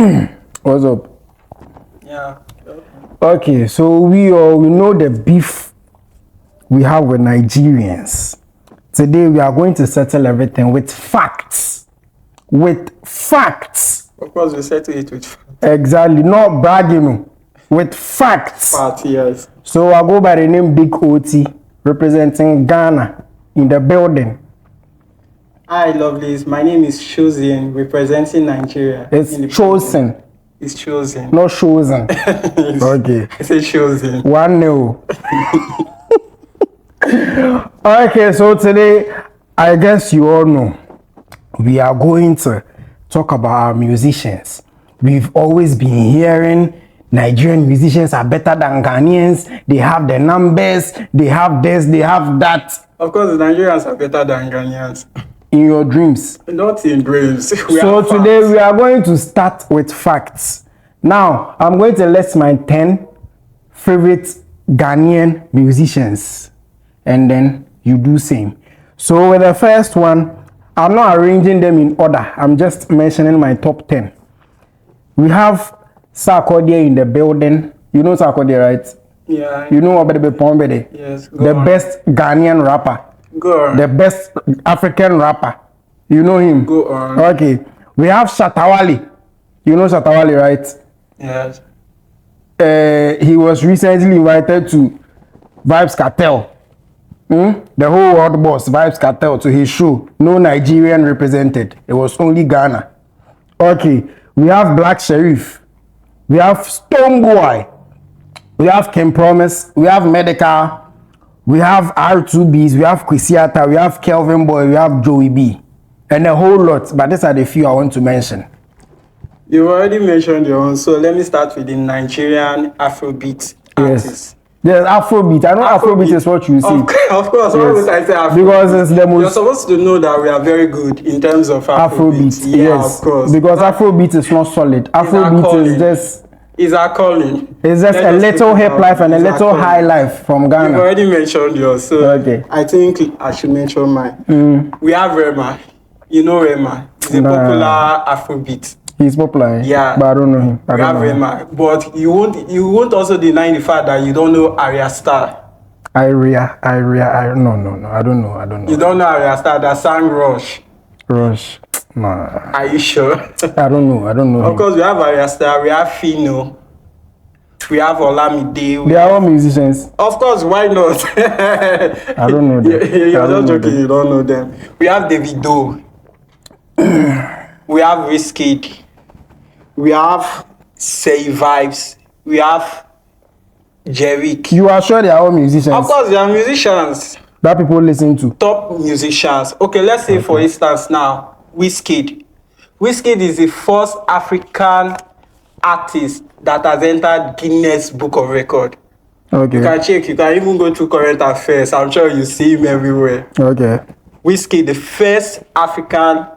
What's up? Yeah. Okay, so we know the beef we have with Nigerians. Today we are going to settle everything with facts. With facts. Of course, we settle it with facts. Exactly, not bragging. With facts. Facts, yes. So I go by the name Big OT, representing Ghana in the building. Hi, lovelies. My name is Chosen, representing Nigeria. It's chosen. It's Chosen. Not chosen. Okay. It's a Chosen. 1-0. Okay, so today, I guess you all know, we are going to talk about our musicians. We've always been hearing Nigerian musicians are better than Ghanaians. They have the numbers, they have this, they have that. Of course, the Nigerians are better than Ghanaians. In your dreams. Not in dreams. So today we are going to start with facts. Now, I'm going to list my 10 favorite Ghanaian musicians. And then you do same. So with the first one, I'm not arranging them in order. I'm just mentioning my top 10. We have Sarkodie in the building. You know Sarkodie, right? Yeah. You know Obedebe Pombede? Yes. The best Ghanaian rapper. Go on. The best African rapper. You know him? Go on. Okay. We have Shatawale. You know Shatawale, right? Yes. He was recently invited to Vibes Cartel. The whole world boss, Vibes Cartel, to his show. No Nigerian represented. It was only Ghana. Okay. We have Black Sheriff. We have Stoneboy. We have Kim Promise. We have Medical. We have R2Bs, we have Kwesiata, we have Kelvin Boy, we have Joey B. And a whole lot, but these are the few I want to mention. You already mentioned your own, so let me start with the Nigerian Afrobeat artists. Yes, Afrobeat. I know Afrobeat is what you see. Of course, why would I say Afrobeat? Because it's the most... You're supposed to know that we are very good in terms of Afrobeat. Yeah, yes, of course. Because Afrobeat is not solid. Afrobeat is just... It's our calling. It's just a little hip life and a little high life from Ghana. You've already mentioned yours, so okay. I think I should mention mine. We have Rema. You know Rema. He's a popular Afrobeat. He's popular, yeah. But I don't know him. We have Rema. But you won't also deny the fact that you don't know Arya Star. No, I don't know. You don't know Arya Star that sang Rush. Nah. Are you sure? I don't know. Of course, we have Arya Star, we have Fino, we have Olamide. They are all musicians. Of course, why not? I don't know them. You're not joking, you don't know them. We have Davido. We have Wizkid. We have Say Vibes. We have Jerick. You are sure they are all musicians? Of course, they are musicians. That people listen to. Top musicians. Okay, let's say for instance now, Wizkid. Wizkid is the first African artist that has entered Guinness Book of Record. Okay. You can check, you can even go through current affairs. I'm sure you see him everywhere. Okay. Wizkid, the first African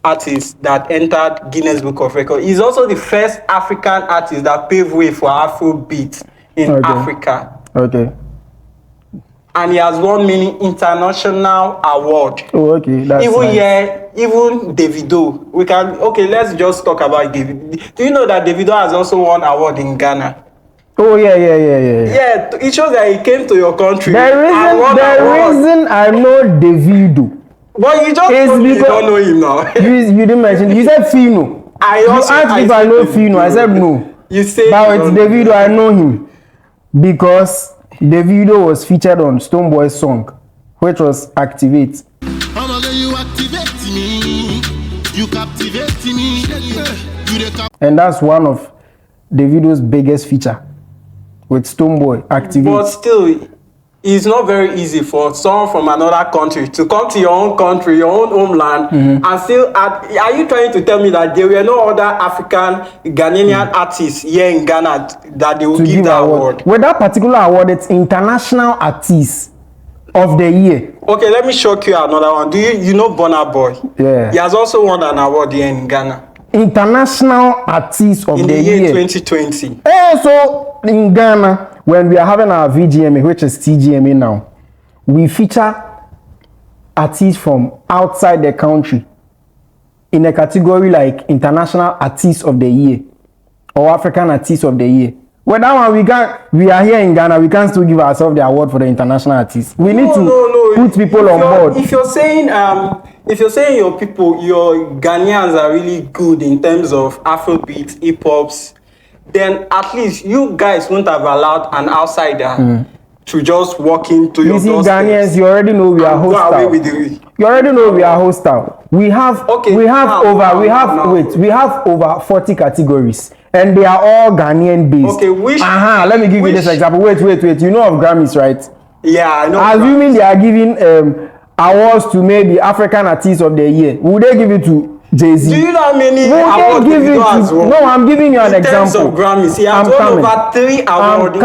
artist that entered Guinness Book of Record. He's also the first African artist that paved way for Afrobeat in Africa. Okay. And he has won many international awards. Oh, okay. That's even nice. Even Davido. Let's just talk about Davido. Do you know that Davido has also won award in Ghana? Oh, yeah. Yeah, it shows that he came to your country. The reason I know Davido. But you just told me you don't know him now. you didn't mention. You said Fino. You asked if I know Fino. I said no. You said but with Davido, I know him. Because Davido was featured on Stoneboy's song, which was Activate. You activate me. You captivate me. And that's one of Davido's biggest feature with Stoneboy, Activate. But still, it's not very easy for someone from another country to come to your own country, your own homeland, and still are you trying to tell me that there were no other African Ghanaian artists here in Ghana that they will give that award? With that particular award, it's International Artist of the Year. Okay, let me shock you another one. Do you know Burna Boy? Yeah. He has also won an award here in Ghana. International Artist of the Year. In the year 2020. Also in Ghana, when we are having our VGMA, which is TGMA now, we feature artists from outside the country. in a category like International Artist of the Year or African Artist of the Year. Well, that one we are here in Ghana, we can't still give ourselves the award for the international artist. We need to put people on board. If you're saying your people, your Ghanaians are really good in terms of Afrobeat, hip hops, then at least you guys won't have allowed an outsider to just walk into your doorstep. You see, Ghanaians, you already know we are hostile. You already know we are hostile. We have over 40 categories. And they are all Ghanaian based. Okay, let me give you this example. Wait. You know of Grammys, right? Yeah, I know. Assuming they are giving awards to maybe African Artist of the Year, would they give it to Jay-Z? Do you know how many awards give it as well? No, I'm giving you an example. In terms of Grammys, he has won over 3 awards.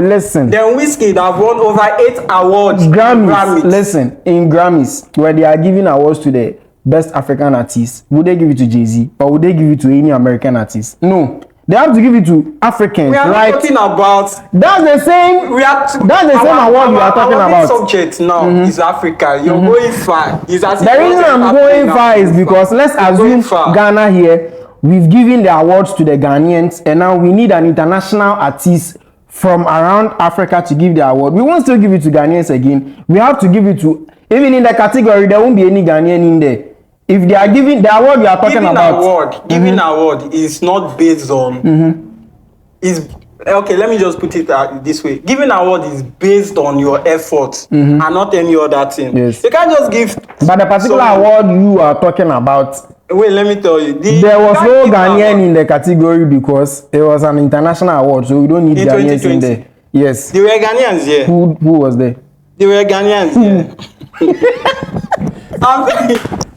Listen. Then Wizkid have won over 8 awards. Grammys. Listen, in Grammys, where they are giving awards to the best African artist, would they give it to Jay-Z or would they give it to any American artist? No, they have to give it to Africans. We are not talking about. That's the same. That's the same award we are talking about. Our subject now is Africa. You're going far. The reason I'm going far is because let's assume Ghana here, we've given the awards to the Ghanaians, and now we need an international artist from around Africa to give the award. We won't still give it to Ghanaians again. We have to give it to, even in the category, there won't be any Ghanaian in there. If they are giving the award we are talking about, giving award is not based on okay, let me just put it this way. Giving award is based on your effort and not any other thing. Yes. You can't just give. But the particular award you are talking about, wait, let me tell you. There was no Ghanaian in the category because it was an international award, so we don't need Ghanaians in there. Yes. There were Ghanaians here. Who was there? There were Ghanaians here.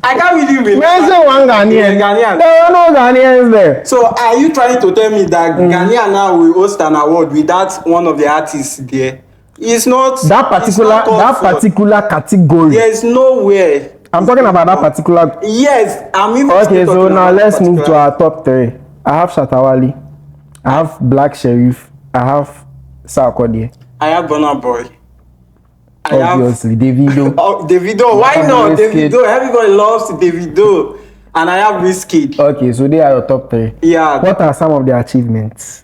I can't really remember. Mention one Ghanaian. There were no Ghanaians there. So are you trying to tell me that Ghanaian now will host an award without one of the artists there? It's not that particular category. There is nowhere. I'm talking about that particular. Yes, I'm even. Okay, so now let's move to our top 3. I have Shatawale, I have Black Sheriff, I have Sarkodie. I have Burna Boy. Obviously, Davido. Oh, Davido. Why not? Davido. Everybody loves Davido. And I have Wizkid. Okay, so they are your top 3. Yeah. What are some of their achievements?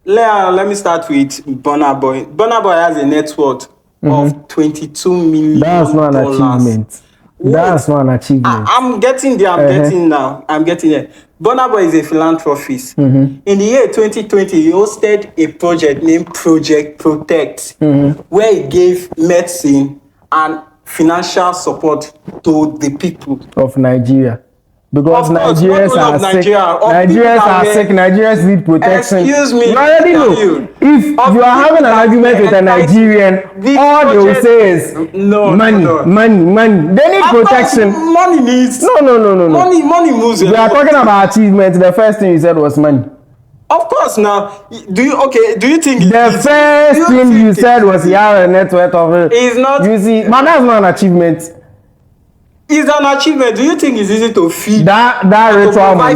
Let me start with Burna Boy. Burna Boy has a net worth of $22 million. That's not an achievement. That's not an achievement. I'm getting there. I'm getting there. Burna Boy is a philanthropist. In the year 2020, he hosted a project named Project Protect, where he gave medicine and financial support to the people of Nigeria. Because Nigerians are sick. Nigerians need protection. Excuse me. You already know. If you are having an argument with a Nigerian, all they will say is money. They need protection. Money needs. No. Money moves. We are talking about achievements. The first thing you said was money. Of course. Now, do you think the first thing you said was you have a net worth of it? It's not. You see, but that's not an achievement. It's an achievement. Do you think it's easy to feed that ritual money?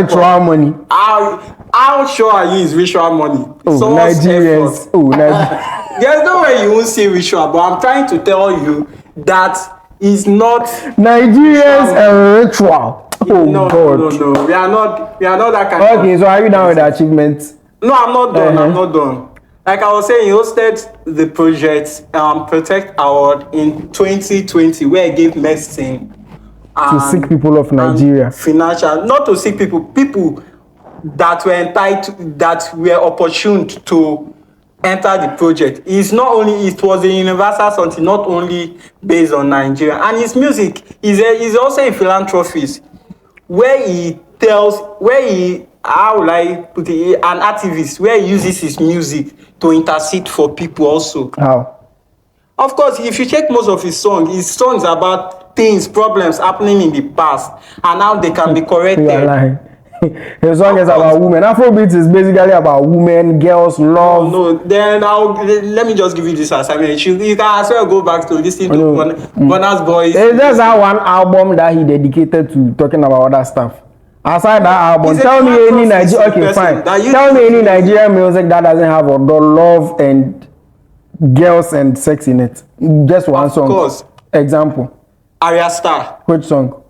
Ritual money. How sure are you it's ritual money? Nigerians. There's no way you won't say ritual, but I'm trying to tell you that it's not Nigerians a ritual. No. We are not that kind of. Okay, so are you done with the achievements? No, I'm not done. I'm not done. Like I was saying, he hosted the project Protect Award in 2020, where he gave medicine to sick people of Nigeria. Financial, not to sick people that were entitled, that were opportune to enter the project. It was a universal something, not only based on Nigeria. And his music is also a philanthropist, where he how will I put it, an activist, where he uses his music to intercede for people also. How? Of course, if you check most of his songs about things, problems happening in the past, and how they can be corrected. You are lying. His song is about women. Afrobeat is basically about women, girls, love. No, then let me just give you this assignment. You can as well go back to listen to Burna's Boys. It's just that one album that he dedicated to talking about other stuff. Aside that album, tell me any Nigerian. Okay, fine. Tell me any Nigerian music that doesn't have the love and girls and sex in it. Just one song. Of course. Example. Arya Star. Which song?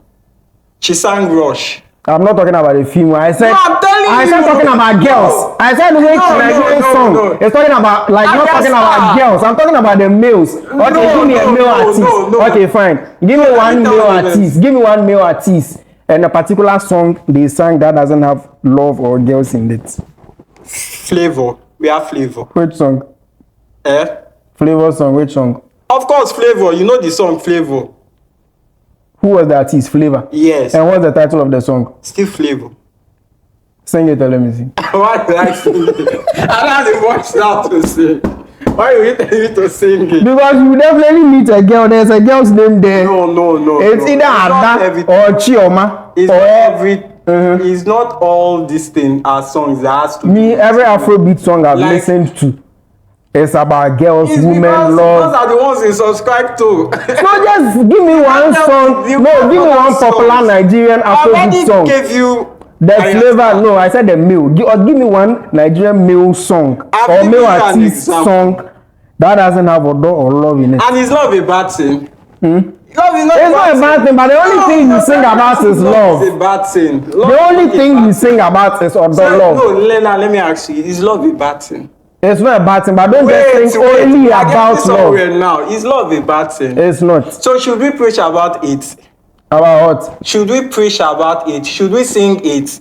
She sang Rush. I'm not talking about a female. I said, No, I'm telling I said you. talking about girls. No. I said the way Nigerian song. no. It's talking about like not talking about girls. I'm talking about the males. Okay, give me a male artist. Okay, fine. Give me one male artist. Give me one male artist. And a particular song they sang that doesn't have love or girls in it. Flavor. We have Flavor. Which song? Flavor song. Which song? Of course, Flavor. You know the song Flavor. Who was the artist? Flavor. Yes. And what's the title of the song? Still Flavor. Sing it. Let me see. Why did I sing it? I don't have the voice now to sing. Why you wait me to sing it? Because you definitely meet a girl. There's a girl's name there. No. It's either Ada or Chioma. It's not all these things are songs that has to me. Every Afrobeat song I've listened to, it's about girls, women, love. Those are the ones you subscribe to. So just give me one song. No, give me one popular Nigerian Afrobeat song. I gave you the flavor. No, I said the male. Give me one Nigerian male song or male artist song that doesn't have odor or love in it. And it's not a bad thing. Love is not it's not a bad thing, but the only thing you sing about is love. It's a bad thing. The only thing you sing about is odor love. No, Lena, let me ask you. Is love a bad thing? It's not a bad thing, but don't just think only about love. Now, is love a bad thing? It's not. So should we preach about it? About what? Should we preach about it? Should we sing it?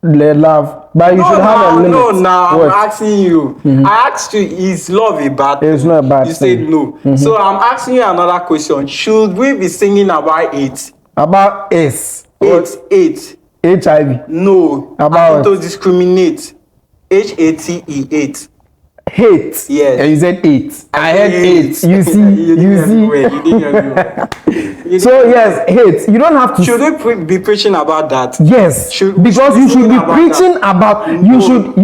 Love, but you should have a limit. No, now I'm asking you. I asked you, is love a bad thing? It's not a bad thing. You said no. So I'm asking you another question. Should we be singing about it? About AIDS. AIDS. HIV. No. About to discriminate. HATE. AIDS. Hate. Yes. And you said AIDS. I heard AIDS. You see. So yes, hate. You don't have to. Should we be preaching about that? Yes. Because you should be preaching about. You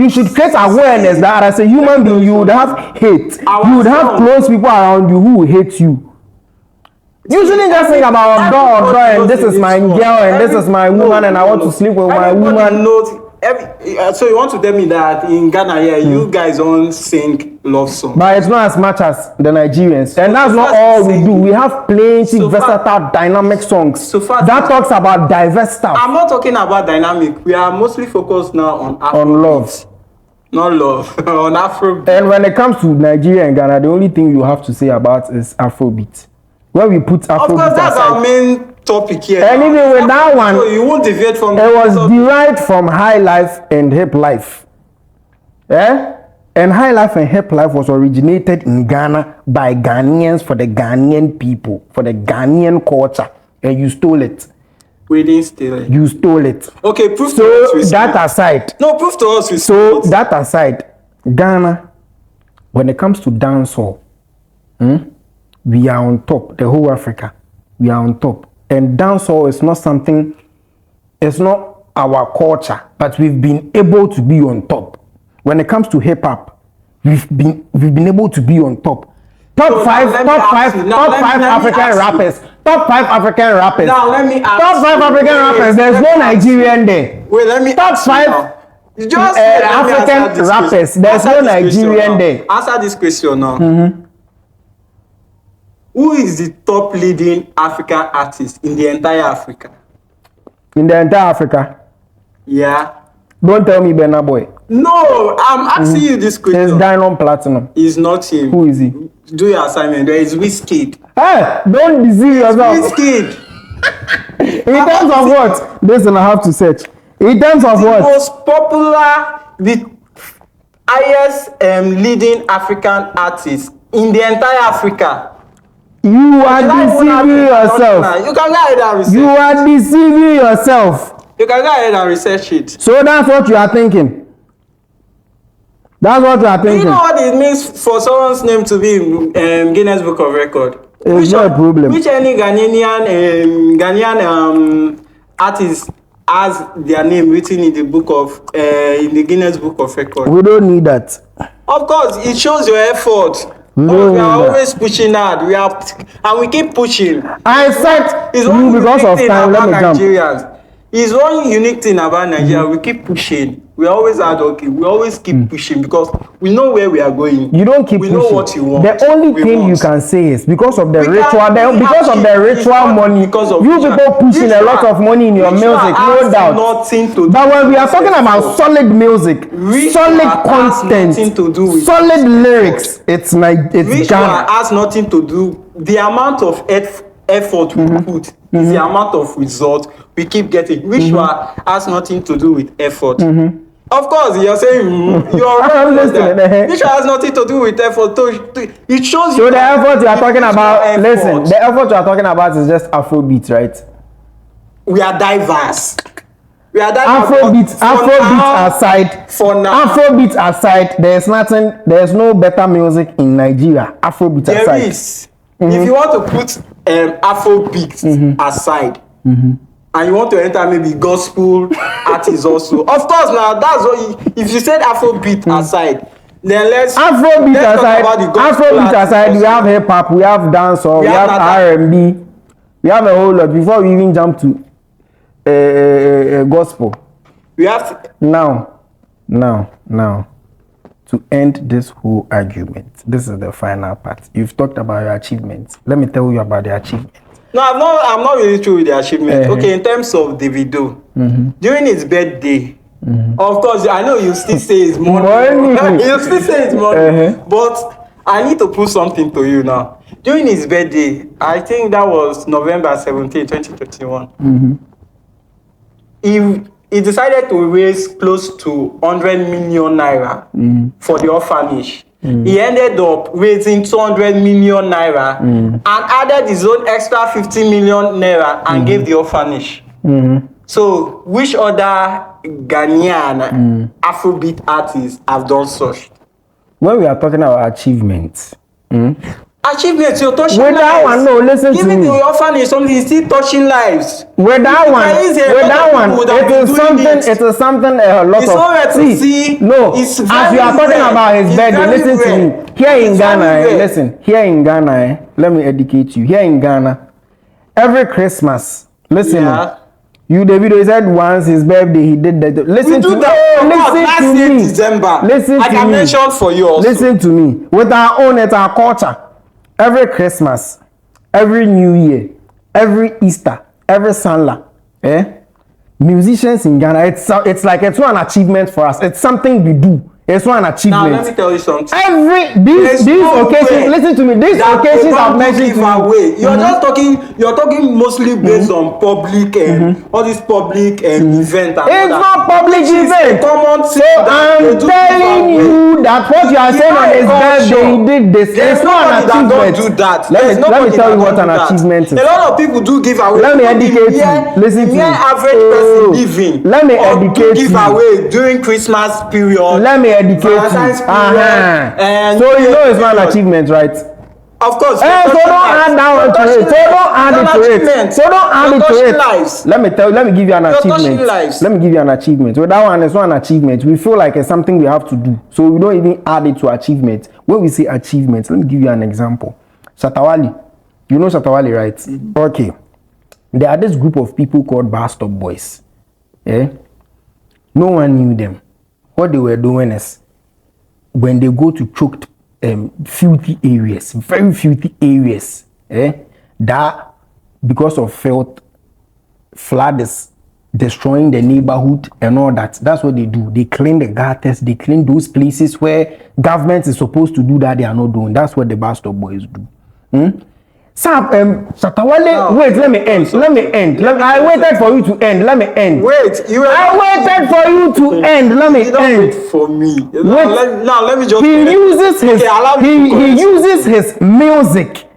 should create awareness that as a human being you would have hate. You would have close people around you who will hate you. You shouldn't just think about door and this is my girl and this is my woman and I want to sleep with my woman. So you want to tell me that in Ghana here, you guys don't sing love songs? But it's not as much as the Nigerians. And that's not all we do. We have plenty versatile, dynamic songs that talks about diverse stuff. I'm not talking about dynamic. We are mostly focused now on Afrobeat. On love. Not love. On Afrobeat. And when it comes to Nigeria and Ghana, the only thing you have to say about is Afrobeat. When we put Afrobeat of course, that's aside, our main topic here. And even with that one, so you won't deviate from it was derived from high life and hip life. And high life and hip life was originated in Ghana by Ghanaians for the Ghanaian people, for the Ghanaian culture. And you stole it. We didn't steal it. You stole it. Okay, prove so to us. So that aside. No, prove to us. So that aside, Ghana, when it comes to dancehall, we are on top. The whole Africa, we are on top. And dancehall is not something, it's not our culture, but we've been able to be on top. When it comes to hip hop, we've been able to be on top. Top five African rappers. Top 5 African rappers. Now let me ask. Top 5 African rappers. There's no Nigerian there. Wait, let me. Top 5 African rappers. There's no Nigerian there. Answer this question now. Who is the top leading African artist in the entire Africa? In the entire Africa? Yeah. Don't tell me Burna Boy. No, I'm asking you this question. It's Diamond Platinum. It's not him. Who is he? Do your assignment. There is Wizkid. Hey, don't deceive yourself. Wizkid. In terms of what? Listen, I have to search. In terms of what? The most popular, the highest leading African artist in the entire Africa. You are deceiving yourself. You can go ahead and research. You are deceiving yourself. You can go ahead and research it. So that's what you are thinking. That's what you are thinking. Do you know what it means for someone's name to be in Guinness Book of Record? It's not a problem. Which any Ghanaian artist has their name written in the book of in the Guinness Book of Record? We don't need that. Of course, it shows your effort. We are always pushing hard. And we keep pushing. I said because of time. Let me jump. It's one unique thing about Nigeria. We keep pushing. We always hardworking. We always keep pushing because we know where we are going. You don't keep we pushing. know what you want. The only thing you can say is because of the ritual, because of the ritual money, you people pushing a lot of money in your music, no doubt. But when we are talking about solid music, solid content, solid lyrics, it's ritual Ghana. has nothing to do. The amount of effort we put is the amount of result we keep getting. Ritual has nothing to do with effort. Of course, you're saying you're listening. Ritual has nothing to do with effort. It shows you. So the effort you are talking about, listen, the effort you are talking about is just Afrobeat, right? We are diverse. Afrobeat aside, for now, Afrobeat aside, there's no better music in Nigeria. Afrobeat aside. There is. If you want to put Afrobeat aside, and you want to enter maybe gospel artists also, of course, now that's what. If you said Afrobeat aside, then let's talk about the gospel Afrobeat aside, also. we have hip hop, we have dancehall, we have R&B, we have a whole lot. Before we even jump to gospel, we have now to end this whole argument. This is the final part. You've talked about your achievements. Let me tell you about the achievements. No, I'm not really true with the achievement. Okay, in terms of Davido, during his birthday, of course, I know you still say it's money. You still say it's money, but I need to prove something to you now. During his birthday, I think that was November 17, 2021. He decided to raise close to 100 million naira for the orphanage. He ended up raising 200 million naira and added his own extra 50 million naira and gave the orphanage. So, which other Ghanaian Afrobeat artists have done such? When we are talking about achievements, achievements, you're touching with lives. That one, no, listen to me. Giving the orphanage something, is still touching lives. With that one, it is something a lot of. As you are talking about his birthday, listen to me. Here in Ghana, let me educate you. Here in Ghana, every Christmas, listen. Yeah. You, Davido, said once his birthday he did that. Listen to me. December. Listen I to can me. mention for you also. Listen to me. With our own, it's our culture. Every Christmas, every New Year, every Easter, every Sanla, musicians in Ghana, it's like it's one achievement for us. It's something we do. It's one achievement. Now let me tell you something. These occasions, listen to me. These occasions I've mentioned away. You're just talking. You're talking mostly based on public and all this public event. It's not public event. So I'm telling you that what you are saying on his birthday, he did this. It's not an achievement. Don't do that. Let me tell you what an achievement is. A lot of people do give away. Let me educate you. Listen to me. Average person living. Let me educate you. Give away during Christmas period. Let me educate you. And so you know it's not an achievement, right? Of course. So don't add down to it. So don't add it to it. Let me give you an achievement. Let me give you an achievement. So that one is not an achievement. We feel like it's something we have to do. So we don't even add it to achievement. When we say achievement, let me give you an example. Shatawali. You know Shatawali, right? Mm-hmm. Okay. There are this group of people called Bar Stop Boys. No one knew them. What they were doing is when they go to choked filthy areas, very filthy areas, that because of flood is destroying the neighborhood and all that. That's what they do. They clean the gutters, they clean those places where government is supposed to do that, they are not doing. That's what the Bar Stop Boys do. Satawale, wait, let me end. I waited for you to end. Let me end. I waited for you to end. Let me end. Wait for me. Let me just. He uses his music,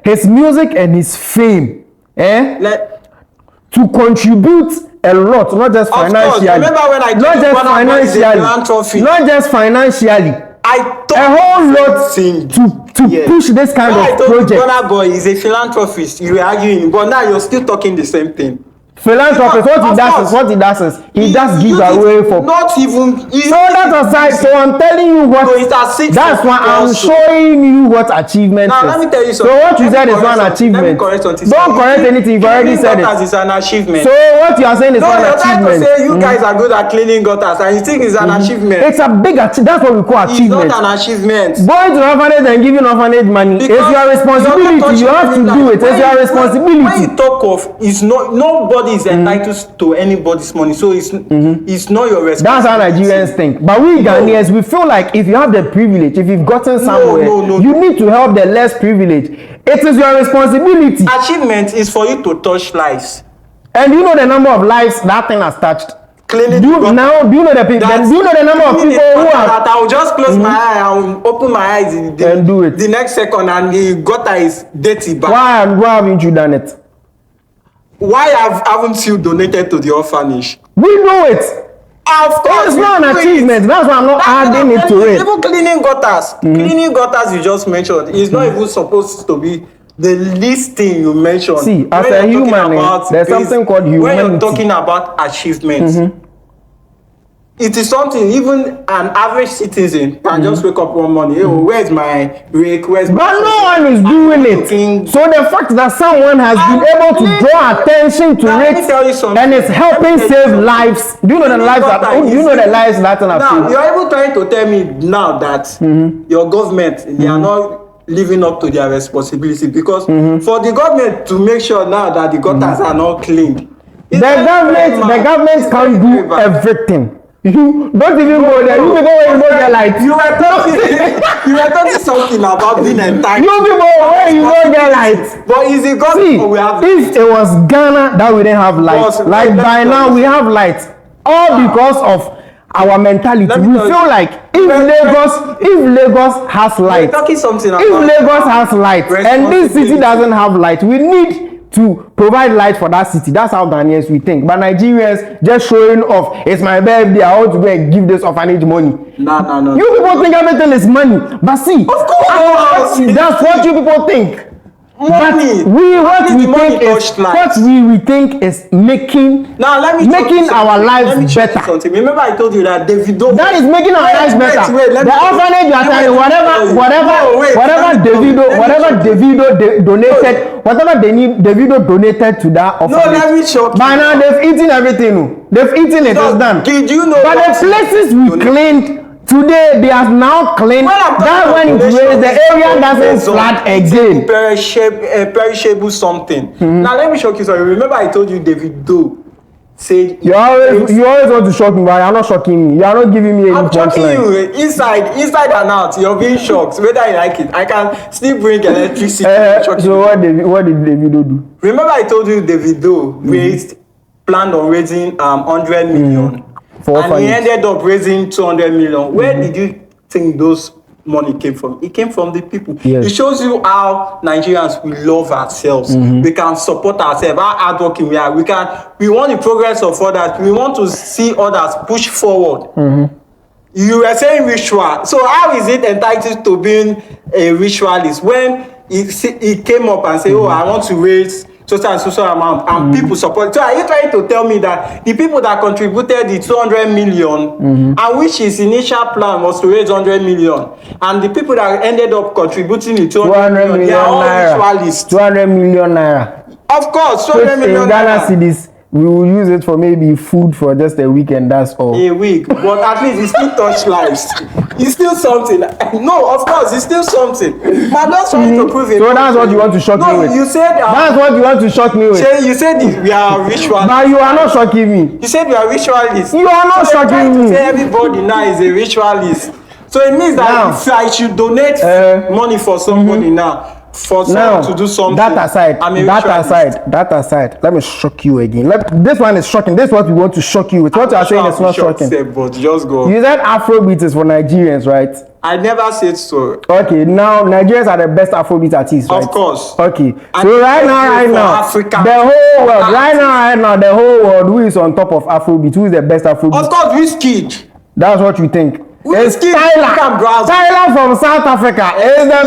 his music and his fame, to contribute a lot, not just financially. Remember when I not just financially. I thought a whole lot to push this kind of project. Boy is a philanthropist. You were arguing, but now you're still talking the same thing. Philanthropist, what he does is he just gives away for. Not even. So that aside, so I'm telling you what. So it's a six. That's why I'm showing you what achievement now, is. let me tell you something. So what you said is not an achievement. Don't correct anything. You've already said it. Is an achievement. So what you are saying is not an achievement. You're trying to say you guys are good at cleaning gutters, and you think it's an achievement. It's a big achievement. That's what we call achievement. It's not an achievement. Going to orphanage and giving orphanage money is your responsibility. You have to do it. It's your responsibility. When you talk of, it's not, nobody is entitled to anybody's money, so it's not your responsibility. That's how Nigerians think. But we Ghanaians, we feel like if you have the privilege, if you've gotten somewhere, you need to help the less privileged. It is your responsibility. Achievement is for you to touch lives. And you know the number of lives that thing has touched. Clearly, Do you know the people? Do you know the number of people who are? I will just close my eye, I will open my eyes and do it. The next second, and the gutter is dirty. But Why haven't you done it? why haven't you donated to the orphanage? We do it. Of course, It's not an achievement. That's why I'm not adding it to it. Even cleaning gutters, cleaning gutters you just mentioned is not even supposed to be the least thing you mentioned. See, as a human, there's something called humanity. When you're talking about achievements, it is something even an average citizen can just wake up one morning. Oh, where's my rake? Where's But no one is doing it. So the fact that someone has been able to draw attention to Now, let me it tell you something. and it's helping save lives. Do you know the lives that have Now, saved? you're able trying to tell me now that your government, they are not living up to their responsibility, because for the government to make sure now that the gutters are not cleaned, The government can't do everything. You don't even go there. You people when you go there like you were talking something about being entitled. you people when you go there like. But is it God? See, We have if it was Ghana that we didn't have light, But, like let by me now tell we you. have light, all because of our mentality. Let me We tell feel you. like if Lagos has light, talking something about if Lagos has light and this city doesn't have light, we need to provide light for that city. That's how Ghanaians we think. But Nigerians just showing off. It's my birthday. I want to go and give this orphanage money. No. You people think everything is money, but see, Of course, that's what you people think. money. What we think is making Now let me making our lives better. Something. Remember I told you that Davido. That is making our lives better. The orphanage you are telling, whatever Davido donated, whatever Davido donated to that orphanage. No, let me shock you. By now they've eaten everything. They've eaten it. It's done. Did you know? But the places we cleaned today, they are now cleaned. That when it rains, the area doesn't flood again. Perishable something. Now let me shock you something. Remember I told you Davido said You always want to shock me, but you're not shocking me. You are not giving me any I'm shocking punchline. you inside and out. You're being shocked whether you like it. I can still bring electricity. So what did Davido do? Remember I told you Davido planned on raising 100 million. For and he ended up raising 200 million. Where did you think those money came from? It came from the people. Yes. It shows you how Nigerians, we love ourselves. We can support ourselves. How hardworking we are. We want the progress of others. We want to see others push forward. You were saying ritual. So how is it entitled to being a ritualist when he came up and said, oh, I want to raise social amount and people support. So are you trying to tell me that the people that contributed the 200 million and which his initial plan was to raise 100 million and the people that ended up contributing the 200 million, they are all ritualists. 200 million naira. Of course, 200 million in Ghana naira. cedis, we will use it for maybe food for just a week and that's all. A week, but at least it still touch lives. It's still something. No, of course, it's still something. But that's trying to prove it. So that's what you want to shock me with. You said that's what you want to shock me with. You said we are ritualists. But you are not shocking me. You said we are ritualists. You are not shocking me. Say everybody now is a ritualist. So it means that if I should donate money for somebody now, for someone to do something. That aside, let me shock you again. This one is shocking. This is what we want to shock you with. What you are saying is not shocking. But just go. You said Afrobeat is for Nigerians, right? I never said so. Okay, now Nigerians are the best Afrobeat artists, right? Of course. Okay, so right now, Africa, the whole world, the whole world, who is on top of Afrobeat? Who is the best Afrobeat? Of course, Wizkid. That's what you think. It's Tyler from South Africa. Is the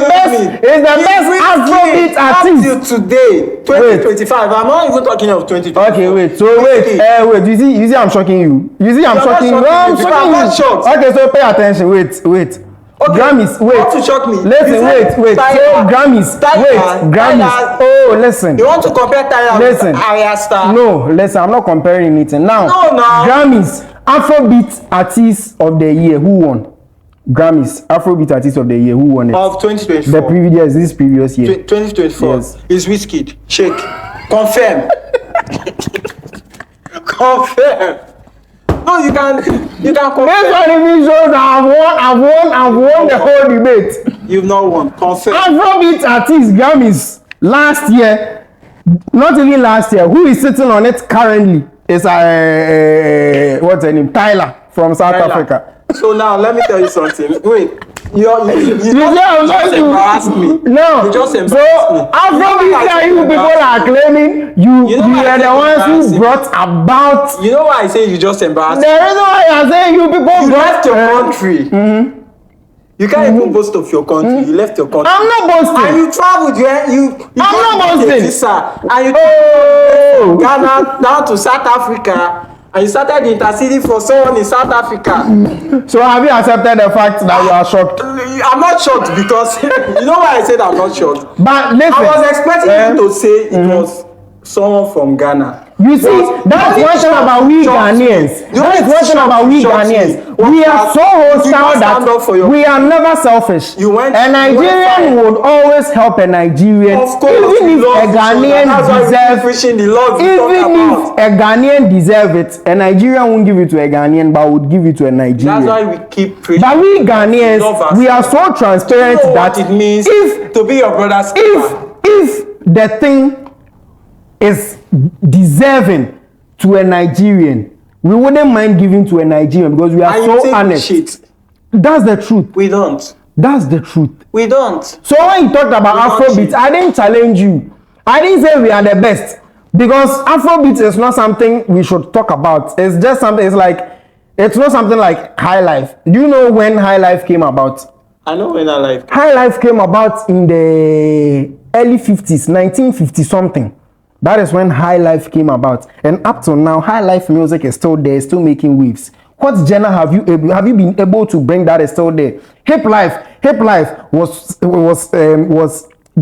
best Afrobeat artist Until today, 2025. I'm not even talking of 2025. Okay, wait. So wait. You see, I'm shocking you. You see, I'm shocking you. No, I'm shocking not you. shocked. Okay, so pay attention. Wait. Okay. Grammys. Wait. You want to shock me? Listen. Wait. So Grammys. Grammys. Oh, listen. You want to compare Tyler with Arya Star? No, listen. I'm not comparing anything. Now. Grammys. Afrobeat Artist of the Year. Who won? Grammys. Afrobeat Artist of the Year. Who won it? Of 2024. The previous year. 2024. Yes. Is Wizkid. Shake. Confirm. Confirm. No, you can confirm. This one even shows that I've won the whole debate. You've not won. Confirm. Afrobeat Artist Grammys last year, not even last year. Who is sitting on it currently is what's her name? Tyler from South Africa. So now let me tell you something. Wait. You just embarrassed me. No. You just embarrassed me. So Afrobeat that you people are claiming you are the ones who brought about. You know why I say you just embarrassed me? The reason why you are saying you people left your country. You can't even boast of your country. You left your country. I'm not boasting. And you traveled. I'm not boasting. And you Ghana down to South Africa. And you started interceding for someone in South Africa. So have you accepted the fact that you are shocked? I'm not shocked because you know why I said I'm not shocked. But listen, I was expecting you to say it was someone from Ghana. You see, that's one thing about we Ghanaians. That is one thing about we Ghanaians. We are so hostile that we are never selfish. A Nigerian would always help a Nigerian, even if a Ghanaian deserve it. A Nigerian won't give it to a Ghanaian, but would give it to a Nigerian. That's why we keep preaching. But we Ghanaians, we are so transparent that it means to be your brother's keeper. If the thing is deserving to a Nigerian, we wouldn't mind giving to a Nigerian because we are so honest. That's the truth. We don't. That's the truth. We don't. So when you talked about Afrobeat, I didn't challenge you. I didn't say we are the best because Afrobeat is not something we should talk about. It's just something. It's not something like High Life. Do you know when High Life came about? I know when High Life came about in the early 50s, 1950 something. That is when High Life came about, and up till now, High Life music is still there, still making waves. What genre have you been able to bring that is still there? Hip life was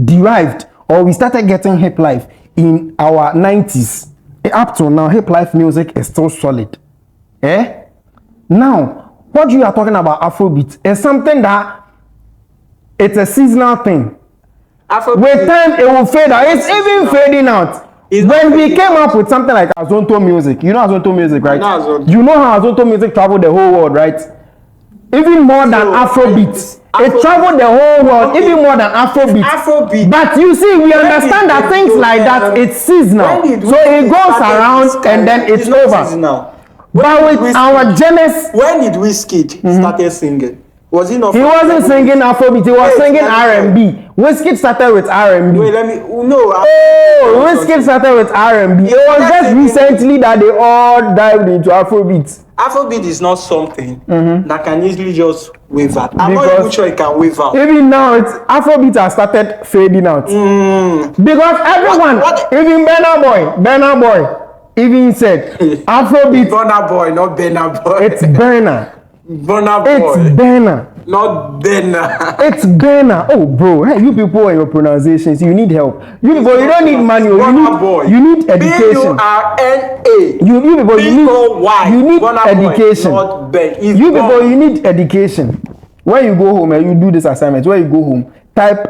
derived, or we started getting hip life in our 90s. Up till now, hip life music is still solid. Now, what you are talking about Afrobeat is something that it's a seasonal thing. With time, it will fade out. It's even fading out. When we came up with something like Azonto music, you know Azonto music, right? You know how Azonto music traveled the whole world, right? Even more than Afrobeat. It traveled the whole world, even more than Afrobeat. But you see, we understand that things like that, it's seasonal. So it goes around and then it's over. But with our genesis... When did Wizkid started singing? Was he not? He wasn't singing Afrobeat. He was singing R&B. Wizkid started with R&B. Wait, Wizkid started with R&B. It was just recently that they all dived into Afrobeat. Afrobeat is not something that can easily just wave out. I'm not even sure it can wave out. Even now, Afrobeat has started fading out. Because everyone, even Burna Boy, even said Afrobeat. Burna Boy, not Burna Boy. It's Burna. Burna Boy. It's Burna. Not Burna. It's Burna. Oh, bro. Hey, you people and your pronunciations, you need help. You people, you don't need manual. You need education. B-U-R-N-A. You people, you need education. You people, you need education. When you go home and you do this assignment, when you go home, type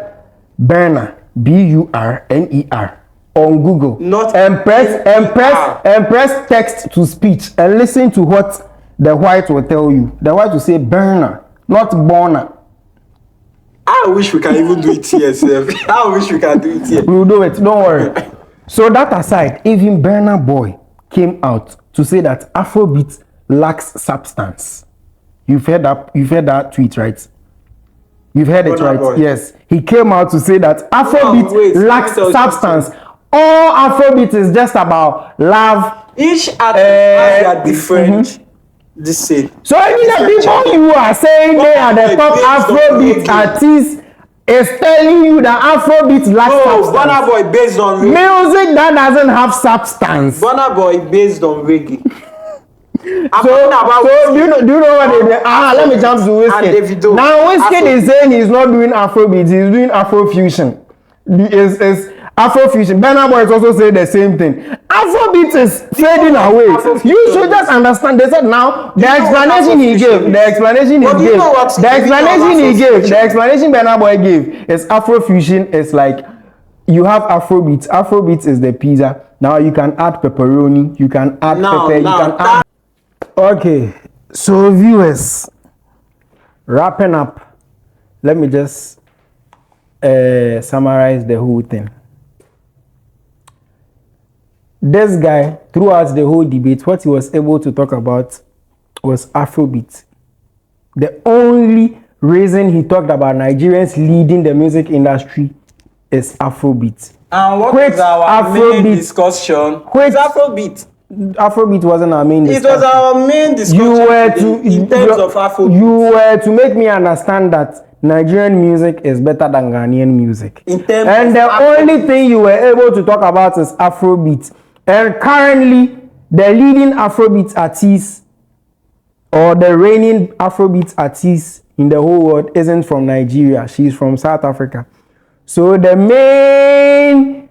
Burner, B-U-R-N-E-R on Google. And press text to speech and listen to what the white will tell you. The white will say Burner, not Burner. I wish we can even do it here, sir. I wish we can do it here. We will do it, don't worry. So that aside, even Burna Boy came out to say that Afrobeat lacks substance. You've heard that tweet, right? You've heard it, right? Boy. Yes. He came out to say that Afrobeat lacks substance. All Afrobeat is just about love. Each artist has their different. So even the people you are saying they are the top Afrobeat artists is telling you that Afrobeat lacks No, substance. Burna Boy based on reggae. Music that doesn't have substance. Burna Boy based on reggae. I'm So, talking about so do you know what they did? Let me jump to And Wizkid. Davido. Now Wizkid Afrobeat. is saying he's not doing Afrobeat, he's doing Afrofusion. Is Afrofusion. Burna Boy is also saying the same thing. Afrobeat is fading away. Afrofusion You should just understand. They said now the explanation he gave, the explanation he But do you gave, know what the the explanation meaning he of gave, Afrofusion? the explanation Burna Boy gave is Afrofusion is like you have Afrobeat. Afrobeat is the pizza. Now you can add pepperoni, you can add pepper, you can add. Okay, so viewers, wrapping up, let me just summarize the whole thing. This guy, throughout the whole debate, what he was able to talk about was Afrobeat. The only reason he talked about Nigerians leading the music industry is Afrobeat. And what is our main discussion? It's Afrobeat. Afrobeat wasn't our main discussion. It was our main discussion in terms of Afrobeat. You were to make me understand that Nigerian music is better than Ghanaian music. In terms and of the Afrobeat. only thing you were able to talk about is Afrobeat. And currently, the leading Afrobeat artist or the reigning Afrobeat artist in the whole world isn't from Nigeria. She's from South Africa. So the main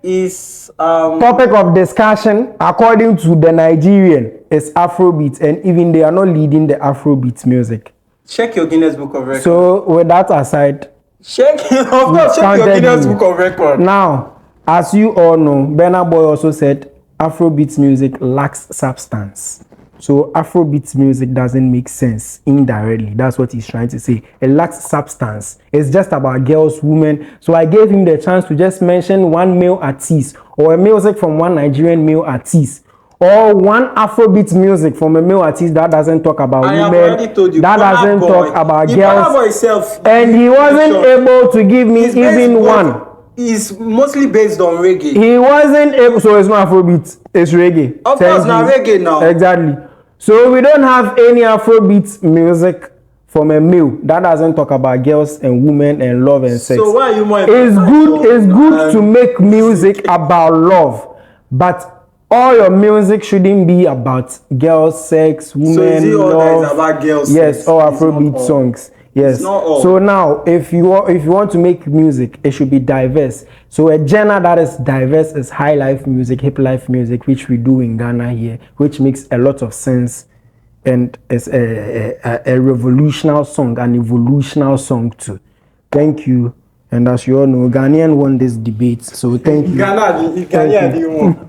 topic of discussion, according to the Nigerian, is Afrobeat, and even they are not leading the Afrobeat music. Check your Guinness Book of Records. So with that aside, check your Guinness Book of Records. Now, as you all know, Burna Boy also said Afrobeat music lacks substance. So Afrobeat music doesn't make sense indirectly. That's what he's trying to say. It lacks substance. It's just about girls, women. So I gave him the chance to just mention one male artist or a music from one Nigerian male artist or one Afrobeat music from a male artist that doesn't talk about women, that doesn't talk about girls. And he wasn't able to give me even one. Is mostly based on reggae. He wasn't able, so it's not Afrobeat, it's reggae. Of course, now reggae now. Exactly. So we don't have any Afrobeat music from a male that doesn't talk about girls and women and love and sex. So why are you more? It's good to make music about love, but all your music shouldn't be about girls, sex, women, so is it all love. that is about girls? Yes, sex? all Afrobeat songs. Yes. So now, if you want to make music, it should be diverse. So a genre that is diverse is high life music, hip life music, which we do in Ghana here, which makes a lot of sense, and it's a revolutionary song, an evolutionary song too. Thank you. And as you all know, Ghanaian won this debate. So thank you. Ghana, you won.